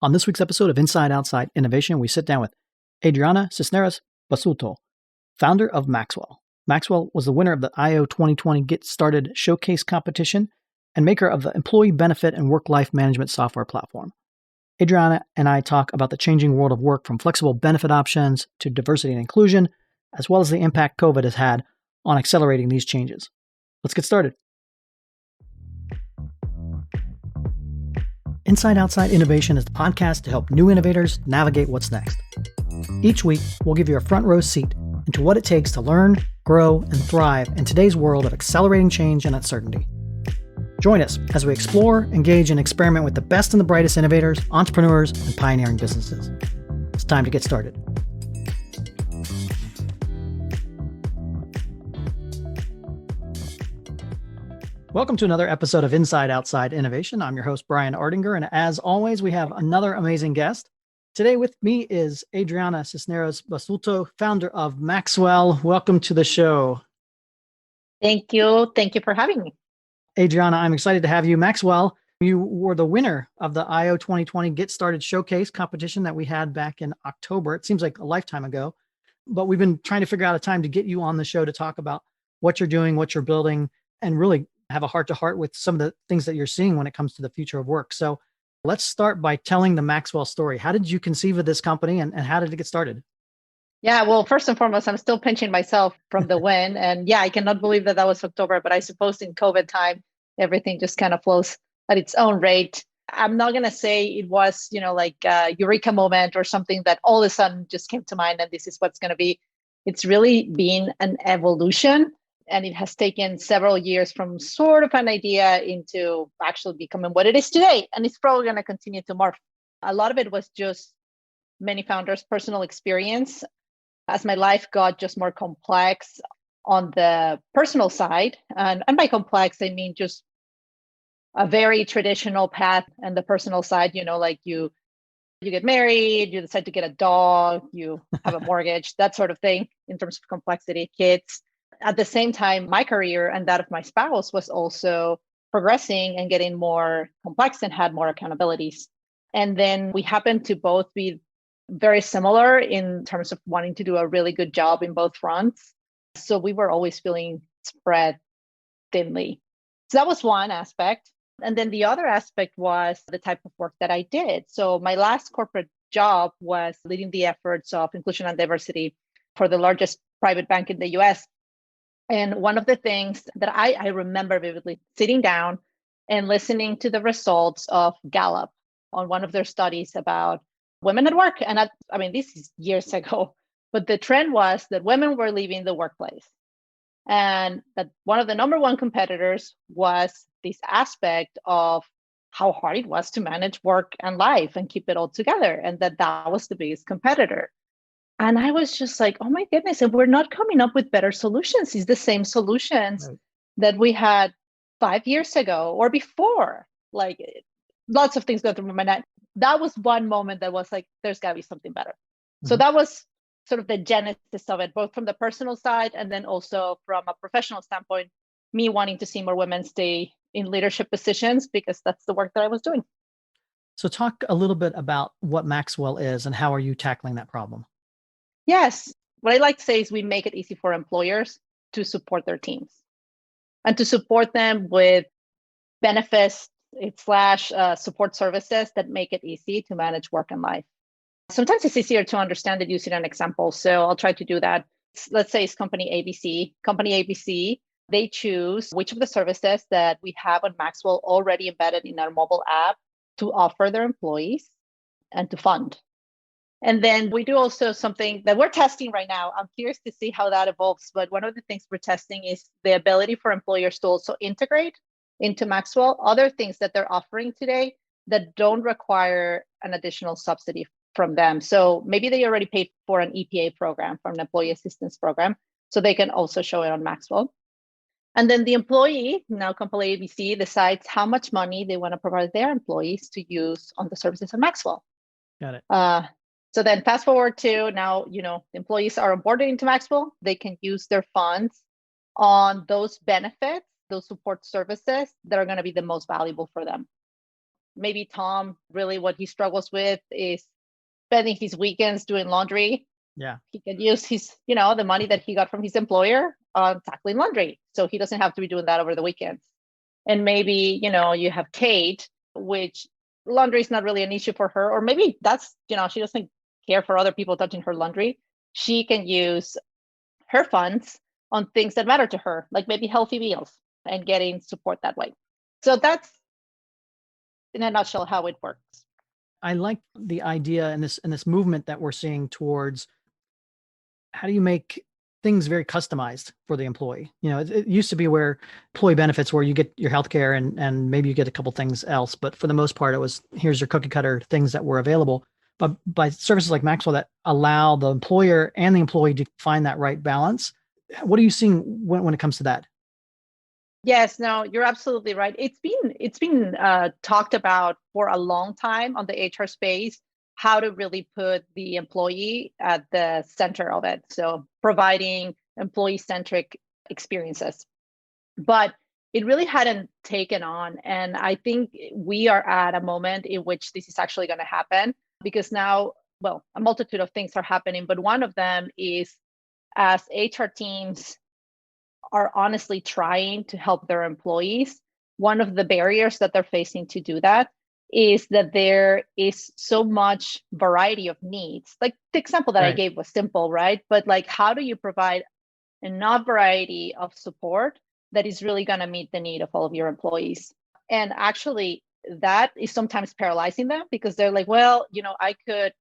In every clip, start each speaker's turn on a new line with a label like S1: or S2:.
S1: On this week's episode of Inside Outside Innovation, we sit down with Adriana Cisneros Basulto, founder of Maxwell. Maxwell was the winner of the IO2020 Get Started Showcase competition and maker of the employee benefit and work-life management software platform. Adriana and I talk about the changing world of work, from flexible benefit options to diversity and inclusion, as well as the impact COVID has had on accelerating these changes. Let's get started. Inside Outside Innovation is the podcast to help new innovators navigate what's next. Each week, we'll give you a front row seat into what it takes to learn, grow, and thrive in today's world of accelerating change and uncertainty. Join us as we explore, engage, and experiment with the best and the brightest innovators, entrepreneurs, and pioneering businesses. It's time to get started. Welcome to another episode of Inside Outside Innovation. I'm your host, Brian Ardinger, and as always, we have another amazing guest. Today with me is Adriana Cisneros Basulto, founder of Maxwell. Welcome to the show.
S2: Thank you. Thank you for having me.
S1: Adriana, I'm excited to have you. Maxwell, you were the winner of the IO2020 Get Started Showcase competition that we had back in October. It seems like a lifetime ago, but we've been trying to figure out a time to get you on the show to talk about what you're doing, what you're building, and really have a heart-to-heart with some of the things that you're seeing when it comes to the future of work. So let's start by telling the Maxwell story. How did you conceive of this company and how did it get started?
S2: Yeah, well, first and foremost, I'm still pinching myself from the win. And yeah, I cannot believe that was October, but I suppose in COVID time, everything just kind of flows at its own rate. I'm not going to say it was, like a eureka moment or something that all of a sudden just came to mind and this is what's going to be. It's really been an evolution. And it has taken several years from sort of an idea into actually becoming what it is today. And it's probably going to continue to morph. A lot of it was just many founders' personal experience. As my life got just more complex on the personal side, and by complex, I mean just a very traditional path and the personal side, like you get married, you decide to get a dog, you have a mortgage, that sort of thing in terms of complexity, kids. At the same time, my career and that of my spouse was also progressing and getting more complex and had more accountabilities. And then we happened to both be very similar in terms of wanting to do a really good job in both fronts. So we were always feeling spread thinly. So that was one aspect. And then the other aspect was the type of work that I did. So my last corporate job was leading the efforts of inclusion and diversity for the largest private bank in the US. And one of the things that I remember vividly sitting down and listening to the results of Gallup on one of their studies about women at work. And this is years ago, but the trend was that women were leaving the workplace. And that one of the number one competitors was this aspect of how hard it was to manage work and life and keep it all together. And that was the biggest competitor. And I was just like, oh my goodness, and we're not coming up with better solutions. It's the same solutions that we had 5 years ago or before. Like lots of things go through my mind. That was one moment that was like, there's got to be something better. Mm-hmm. So that was sort of the genesis of it, both from the personal side and then also from a professional standpoint, me wanting to see more women stay in leadership positions because that's the work that I was doing.
S1: So talk a little bit about what Maxwell is and how are you tackling that problem?
S2: Yes. What I like to say is we make it easy for employers to support their teams and to support them with benefits / support services that make it easy to manage work and life. Sometimes it's easier to understand it using an example. So I'll try to do that. Let's say it's company ABC. Company ABC, they choose which of the services that we have on Maxwell already embedded in our mobile app to offer their employees and to fund. And then we do also something that we're testing right now. I'm curious to see how that evolves. But one of the things we're testing is the ability for employers to also integrate into Maxwell other things that they're offering today that don't require an additional subsidy from them. So maybe they already paid for an EPA program, from an employee assistance program, so they can also show it on Maxwell. And then the employee, now company ABC, decides how much money they want to provide their employees to use on the services on Maxwell.
S1: Got it.
S2: So then fast forward to now, the employees are onboarded into Maxwell. They can use their funds on those benefits, those support services that are going to be the most valuable for them. maybe Tom, really what he struggles with is spending his weekends doing laundry.
S1: Yeah.
S2: He can use his, the money that he got from his employer on tackling laundry. So he doesn't have to be doing that over the weekends. And maybe, you have Kate, which laundry is not really an issue for her, or maybe that's, she doesn't care for other people touching her laundry. She can use her funds on things that matter to her, like maybe healthy meals and getting support that way. So that's in a nutshell how it works.
S1: I like the idea and this movement that we're seeing towards how do you make things very customized for the employee. It used to be where employee benefits where you get your healthcare and maybe you get a couple things else, but for the most part it was here's your cookie cutter things that were available. But by services like Maxwell that allow the employer and the employee to find that right balance, what are you seeing when it comes to that?
S2: Yes, no, you're absolutely right. It's been talked about for a long time on the HR space, how to really put the employee at the center of it. So providing employee-centric experiences. But it really hadn't taken on. And I think we are at a moment in which this is actually going to happen because now, well, a multitude of things are happening, but one of them is as HR teams are honestly trying to help their employees, one of the barriers that they're facing to do that is that there is so much variety of needs. Like the example that I gave was simple, right? But like, how do you provide enough variety of support that is really going to meet the need of all of your employees? And actually, that is sometimes paralyzing them because they're like, well, I could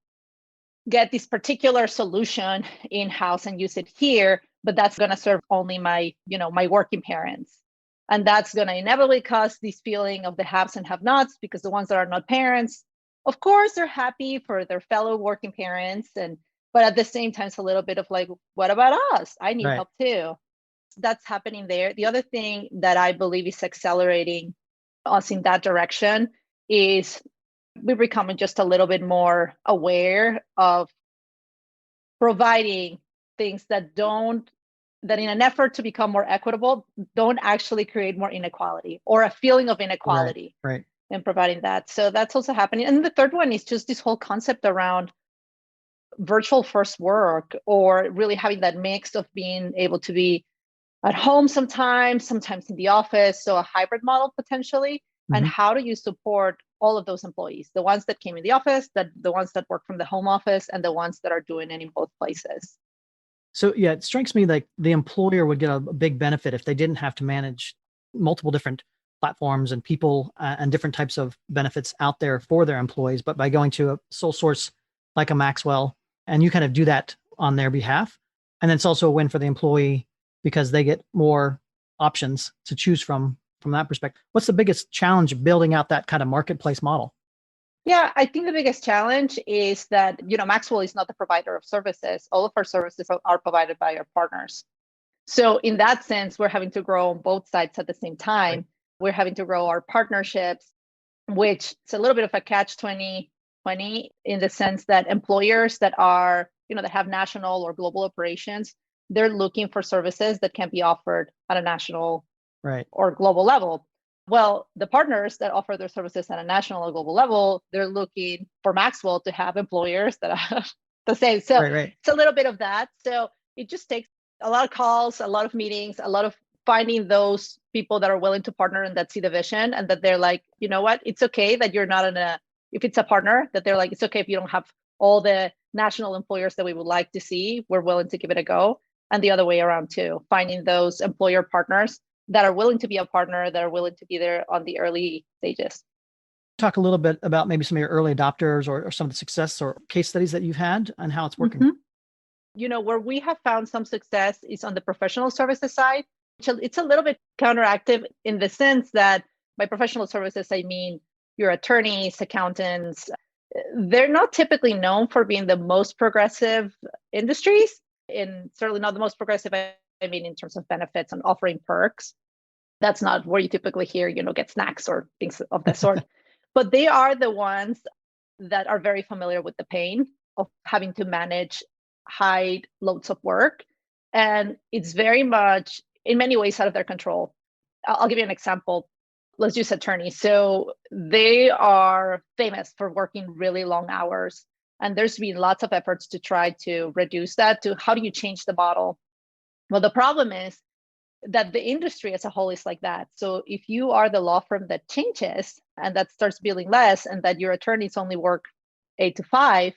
S2: get this particular solution in-house and use it here, but that's going to serve only my working parents. And that's going to inevitably cause this feeling of the haves and have-nots because the ones that are not parents, of course, they're happy for their fellow working parents. But at the same time, it's a little bit of like, what about us? I need help too. That's happening there. The other thing that I believe is accelerating us in that direction is we're becoming just a little bit more aware of providing things that in an effort to become more equitable, don't actually create more inequality or a feeling of inequality in providing that. So that's also happening. And the third one is just this whole concept around virtual first work, or really having that mix of being able to be at home sometimes in the office. So a hybrid model potentially. And how do you support all of those employees, the ones that came in the office, the ones that work from the home office, and the ones that are doing it in both places?
S1: So yeah, it strikes me like the employer would get a big benefit if they didn't have to manage multiple different platforms and people and different types of benefits out there for their employees. But by going to a sole source like a Maxwell, and you kind of do that on their behalf. And then it's also a win for the employee because they get more options to choose from that perspective. What's the biggest challenge of building out that kind of marketplace model?
S2: Yeah, I think the biggest challenge is that, Maxwell is not the provider of services. All of our services are provided by our partners. So in that sense, we're having to grow on both sides at the same time. Right. We're having to grow our partnerships, which is a little bit of a catch-20 in the sense that employers that are, that have national or global operations, they're looking for services that can be offered at a national or global level. Well, the partners that offer their services at a national or global level, they're looking for Maxwell to have employers that are the same. So it's a little bit of that. So it just takes a lot of calls, a lot of meetings, a lot of finding those people that are willing to partner and that see the vision and that they're like, you know what, it's okay that you're not if it's a partner, that they're like, it's okay if you don't have all the national employers that we would like to see, we're willing to give it a go. And the other way around too, finding those employer partners that are willing to be a partner, that are willing to be there on the early stages.
S1: Talk a little bit about maybe some of your early adopters or some of the success or case studies that you've had and how it's working.
S2: Where we have found some success is on the professional services side. It's a little bit counteractive in the sense that by professional services, I mean your attorneys, accountants. They're not typically known for being the most progressive industries, and certainly not the most progressive, I mean, in terms of benefits and offering perks. That's not where you typically hear, get snacks or things of that sort. But they are the ones that are very familiar with the pain of having to manage high loads of work. And it's very much, in many ways, out of their control. I'll give you an example. let's use attorneys. So they are famous for working really long hours. And there's been lots of efforts to try to reduce that. To how do you change the model? Well, the problem is that the industry as a whole is like that. So if you are the law firm that changes and that starts billing less, and that your attorneys only work 8 to 5,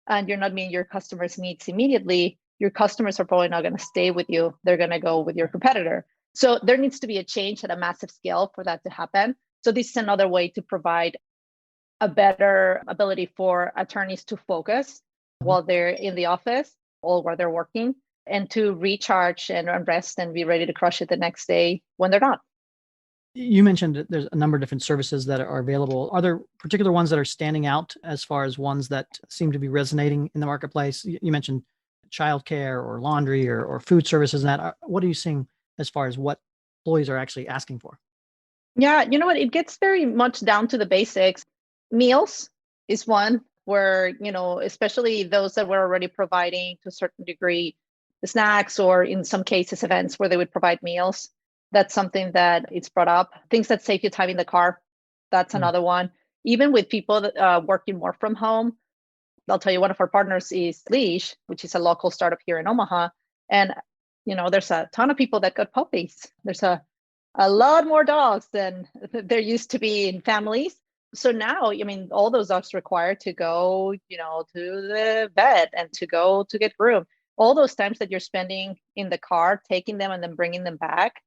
S2: and you're not meeting your customers' needs immediately, your customers are probably not going to stay with you. They're going to go with your competitor. So there needs to be a change at a massive scale for that to happen. So this is another way to provide a better ability for attorneys to focus while they're in the office or while they're working, and to recharge and rest and be ready to crush it the next day when they're not.
S1: You mentioned that there's a number of different services that are available. Are there particular ones that are standing out as far as ones that seem to be resonating in the marketplace? You mentioned childcare or laundry or food services and that. What are you seeing as far as what employees are actually asking for?
S2: Yeah, you know what? It gets very much down to the basics. Meals is one where, especially those that we're already providing to a certain degree, the snacks, or in some cases, events where they would provide meals. That's something that it's brought up. Things that save you time in the car. That's another one. Even with people that working more from home, I'll tell you, one of our partners is Leash, which is a local startup here in Omaha. And, there's a ton of people that got puppies. There's a lot more dogs than there used to be in families. So now, all those dogs require to go, to the vet and to go to get groomed. All those times that you're spending in the car, taking them and then bringing them back,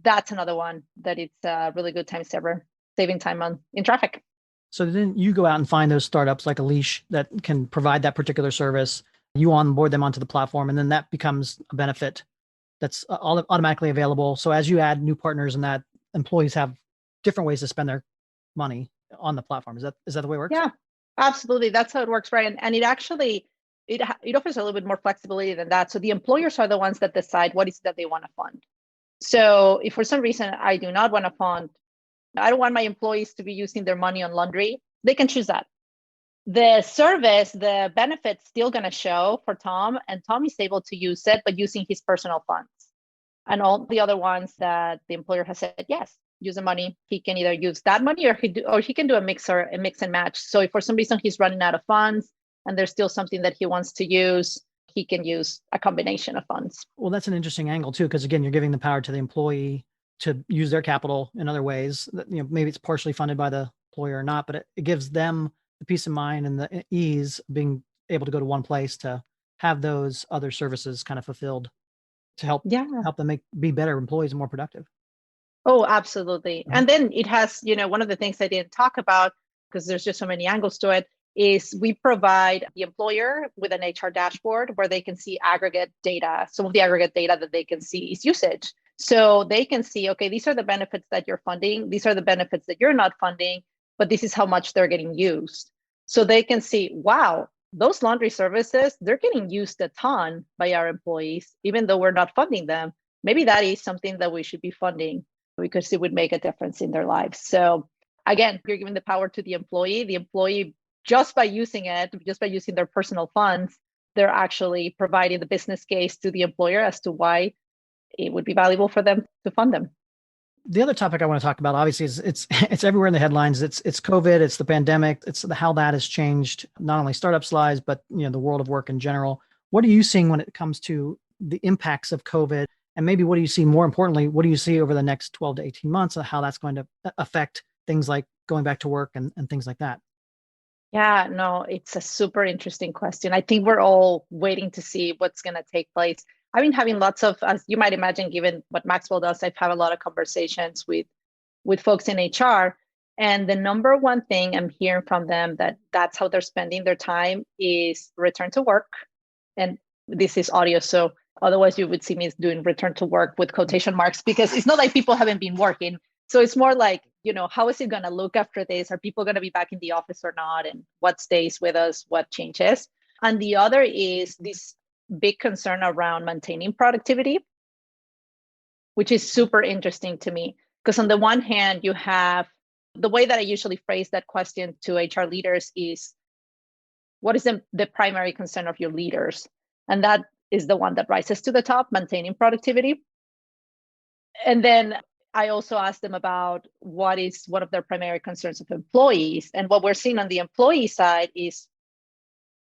S2: that's another one that it's a really good time saver, saving time in traffic.
S1: So then you go out and find those startups like a Leash that can provide that particular service. You onboard them onto the platform, and then that becomes a benefit that's automatically available. So as you add new partners and that, employees have different ways to spend their money on the platform. Is that the way it works?
S2: Yeah, absolutely. That's how it works, right? And it actually, it offers a little bit more flexibility than that. So the employers are the ones that decide what is it that they want to fund. So if for some reason I do not want to fund, I don't want my employees to be using their money on laundry, they can choose that. The service, the benefit's still going to show for Tom, and Tom is able to use it, but using his personal funds. And all the other ones that the employer has said, yes, use the money. He can either use that money or he can do a mix and match. So if for some reason he's running out of funds and there's still something that he wants to use, he can use a combination of funds.
S1: Well, that's an interesting angle too, because again, you're giving the power to the employee to use their capital in other ways. That, maybe it's partially funded by the employer or not, but it gives them the peace of mind and the ease of being able to go to one place to have those other services kind of fulfilled to help them be better employees and more productive.
S2: Oh, absolutely. And then it has, one of the things I didn't talk about, because there's just so many angles to it, is we provide the employer with an HR dashboard where they can see aggregate data. Some of the aggregate data that they can see is usage. So they can see, okay, these are the benefits that you're funding. These are the benefits that you're not funding, but this is how much they're getting used. So they can see, wow, those laundry services, they're getting used a ton by our employees, even though we're not funding them. Maybe that is something that we should be funding because it would make a difference in their lives. So again, you're giving the power to the employee, just by using it, just by using their personal funds, they're actually providing the business case to the employer as to why it would be valuable for them to fund them.
S1: The other topic I want to talk about, obviously, is it's everywhere in the headlines. It's COVID, it's the pandemic, it's how that has changed not only startups' lives, but the world of work in general. What are you seeing when it comes to the impacts of COVID? And maybe what do you see, more importantly, what do you see over the next 12 to 18 months of how that's going to affect things like going back to work and things like that?
S2: Yeah, no, it's a super interesting question. I think we're all waiting to see what's going to take place. I've been having lots of, as you might imagine, given what Maxwell does, I've had a lot of conversations with folks in HR. And the number one thing I'm hearing from them that's how they're spending their time is return to work. And this is audio, so otherwise you would see me doing return to work with quotation marks, because it's not like people haven't been working. So it's more like, how is it going to look after this? Are people going to be back in the office or not? And what stays with us? What changes? And the other is this big concern around maintaining productivity, which is super interesting to me. Because on the one hand, you have the way that I usually phrase that question to HR leaders is, what is the primary concern of your leaders? And that is the one that rises to the top, maintaining productivity. And then I also asked them about what is one of their primary concerns of employees. And what we're seeing on the employee side is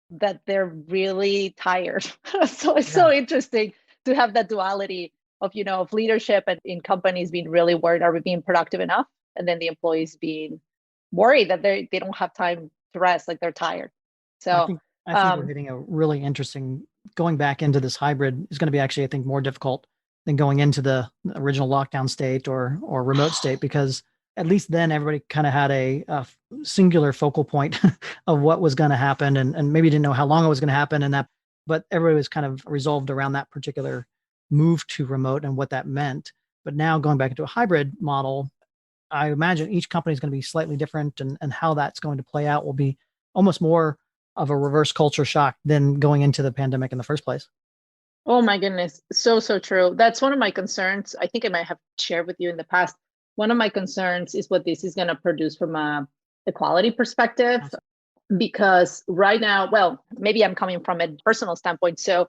S2: that they're really tired. So it's so interesting to have that duality of, of leadership and in companies being really worried, are we being productive enough? And then the employees being worried that they don't have time to rest, like they're tired. So
S1: I think we're hitting a really interesting, going back into this hybrid is going to be actually, I think, more difficult than going into the original lockdown state or remote state, because at least then everybody kind of had a singular focal point of what was going to happen, and maybe didn't know how long it was going to happen, but everybody was kind of resolved around that particular move to remote and what that meant. But now going back into a hybrid model, I imagine each company is going to be slightly different, and how that's going to play out will be almost more of a reverse culture shock than going into the pandemic in the first place.
S2: Oh my goodness. So true. That's one of my concerns. I think I might have shared with you in the past. One of my concerns is what this is going to produce from a equality perspective, because right now, well, maybe I'm coming from a personal standpoint. So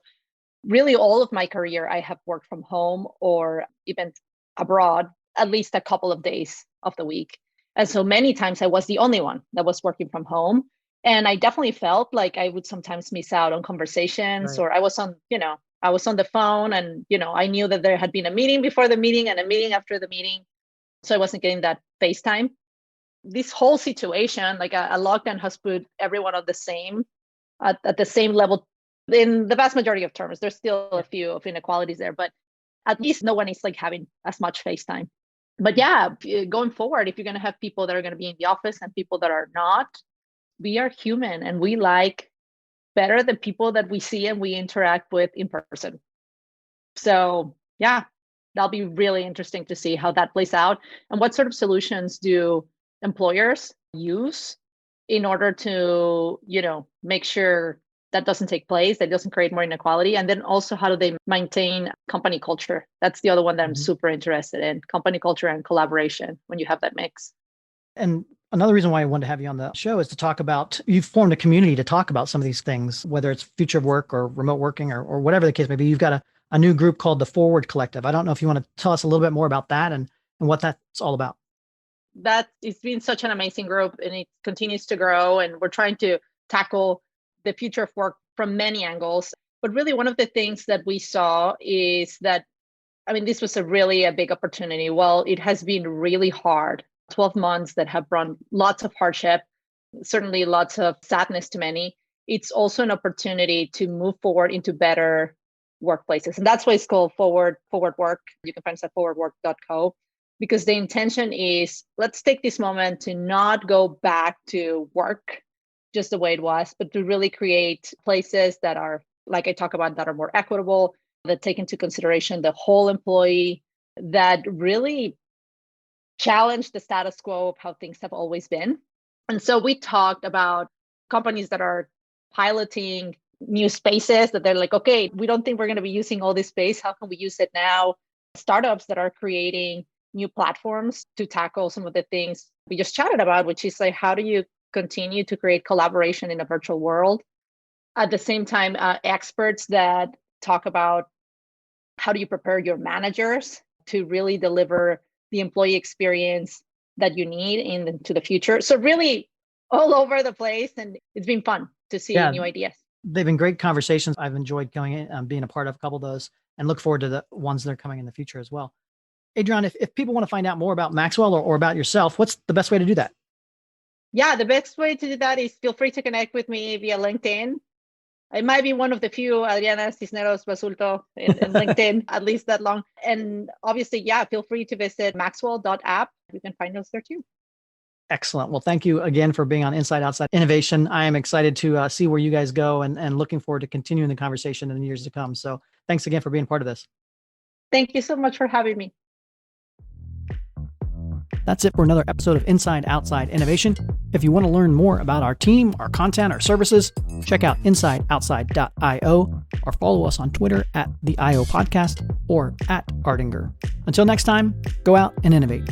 S2: really all of my career, I have worked from home or even abroad at least a couple of days of the week. And so many times I was the only one that was working from home. And I definitely felt like I would sometimes miss out on conversations, or I was on the phone, and, I knew that there had been a meeting before the meeting and a meeting after the meeting. So I wasn't getting that face time. This whole situation, like a lockdown, has put everyone on the same, at the same level in the vast majority of terms. There's still a few of inequalities there, but at least no one is like having as much face time. But yeah, going forward, if you're going to have people that are going to be in the office and people that are not, we are human, and we like better the people that we see and we interact with in person. So yeah, that'll be really interesting to see how that plays out, and what sort of solutions do employers use in order to, make sure that doesn't take place, that doesn't create more inequality. And then also, how do they maintain company culture? That's the other one that I'm super interested in, company culture and collaboration when you have that mix.
S1: And another reason why I wanted to have you on the show is to talk about, you've formed a community to talk about some of these things, whether it's future of work or remote working or whatever the case may be. You've got a new group called the Forward Collective. I don't know if you want to tell us a little bit more about that and what that's all about.
S2: It's been such an amazing group, and it continues to grow, and we're trying to tackle the future of work from many angles. But really, one of the things that we saw is that, this was a big opportunity. Well, it has been really hard, 12 months that have brought lots of hardship, certainly lots of sadness to many. It's also an opportunity to move forward into better workplaces. And that's why it's called Forward Work. You can find us at forwardwork.co, because the intention is, let's take this moment to not go back to work just the way it was, but to really create places that are, like I talk about, that are more equitable, that take into consideration the whole employee, that really challenge the status quo of how things have always been. And so we talked about companies that are piloting new spaces, that they're like, okay, we don't think we're going to be using all this space. How can we use it now? Startups that are creating new platforms to tackle some of the things we just chatted about, which is like, how do you continue to create collaboration in a virtual world? At the same time, experts that talk about how do you prepare your managers to really deliver the employee experience that you need into the future. So really all over the place, and it's been fun to see new ideas.
S1: They've been great conversations. I've enjoyed going in, being a part of a couple of those, and look forward to the ones that are coming in the future as well. Adriana, if people want to find out more about Maxwell or about yourself, what's the best way to do that?
S2: Yeah, the best way to do that is feel free to connect with me via LinkedIn. I might be one of the few Adriana Cisneros Basulto in LinkedIn, at least that long. And obviously, feel free to visit maxwell.app. You can find us there too.
S1: Excellent. Well, thank you again for being on Inside Outside Innovation. I am excited to see where you guys go, and looking forward to continuing the conversation in the years to come. So thanks again for being part of this.
S2: Thank you so much for having me.
S1: That's it for another episode of Inside Outside Innovation. If you want to learn more about our team, our content, our services, check out insideoutside.io or follow us on Twitter at the IO Podcast or at Ardinger. Until next time, go out and innovate.